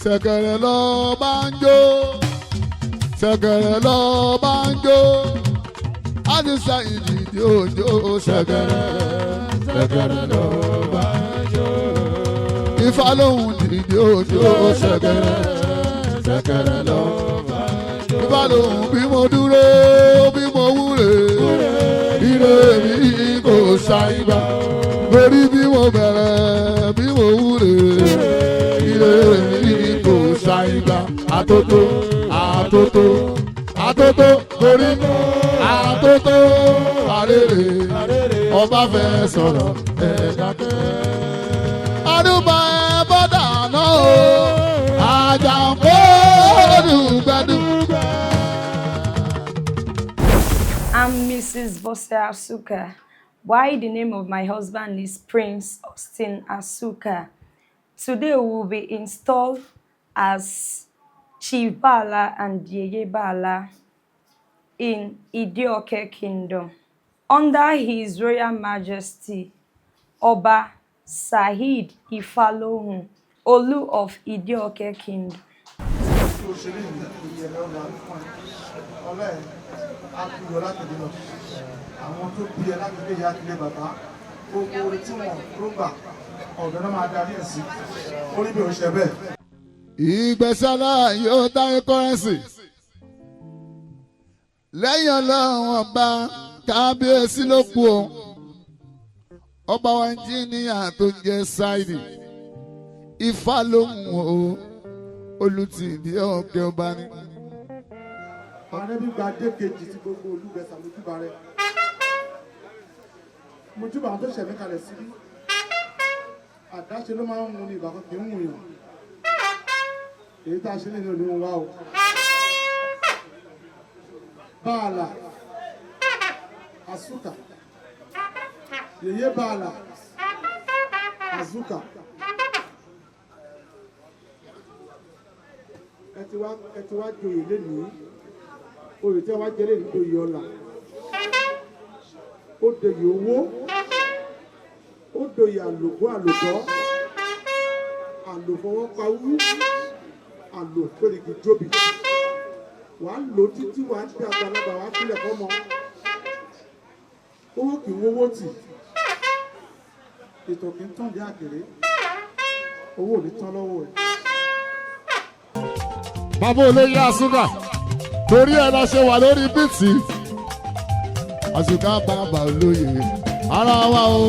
Ṣẹ̀kẹ̀rẹ̀ lọ banjo, ṣẹ̀kẹ̀rẹ̀ lọ banjo, Adisa ìdìdì òjò ṣẹ̀kẹ̀rẹ̀, ṣẹ̀kẹ̀rẹ̀ lọ banjo. Ifá lóhùn dìdì òjò ṣẹ̀kẹ̀rẹ̀, ṣẹ̀kẹ̀rẹ̀ lọ banjo. Ifá lóhùn bí mo dúró, bí mo wúre, ire mi kò ṣàìgbà. Lórí bí mo bẹ̀rẹ̀, bí mo wúre, ire mi kò ṣàìgbà. Àtótó, àtótó, àtótó, lórí àtótó, àrèrè, ọba fẹ́ sọ̀rọ̀ ẹ̀dákẹ́. Àdúgbò ẹ̀ bọ́dà náà o, àjàǹkó dùgbẹ́dùgbẹ́. I'm Mrs. Bose Asuka. Why the name of my husband is Prince Austin Asuka. Today we will be installed as Chief Bala and Yeye Bala in Idioke Kingdom. Under His Royal Majesty, Oba Saheed Ifalohun, Olu of Idioke Kingdom. Àwọn tó bí ẹ láti gbé ìyá ilé bàbá gbogbo orí tí wọn ló gbà ọ̀dọ́ náà máa darí ẹ̀ sí orí bí o ṣe bẹ́ẹ̀. Ìgbésàlá yóò dárí kọ́rẹ́nsì lẹ́yìn ọlọ́run ọba kábíyèsí ló kù o ọba wa ẹnjíníà tó jẹ́ Sáìdì Ifá lóhùn o olùtìdí ọ̀kẹ́ ọba ni. Ààrẹ bí gba dé kejì tí gbogbo olúgbẹ̀sà lójúbà rẹ̀. Mojúbà tó ṣẹ̀mí kalẹ̀ síbí. Àdáṣe ló máa ń mú ní ìbàkan kì í mú yàn. Èyí tá a ṣe lè ní òní wọn wá o. Bàálà, Asuka, Yèyé Bàálà, Azuka. Ẹ ti wá joyè lénìí. Oyè tí a wá jẹ́lé ní oyè ọlà. Ó doyè owó. Ó doyè àlòkó àlòtọ́. Àlòfọwọ́pawú. Àlòpẹ̀rẹ̀gì jóbi. Wà á lò títí wà á dé àgbàlagbà wà á kílẹ̀ fọ́mọ. Owó kì í wówó tì. Ètò kì í tán dé àkèrè. Owó ò ní tán lọ́wọ́ ẹ̀. Bàbá olóyè Asuka torí ẹ la ṣe wà lórí bíìtì. Asuka bàbá olóyè ara wa o,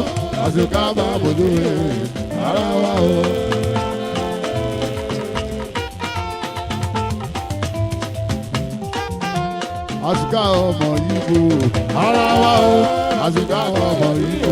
Asuka bàbá olóyè ara wa o. Asuka ọmọ Ìgbò ara wa o, Asuka ọmọ Ìgbò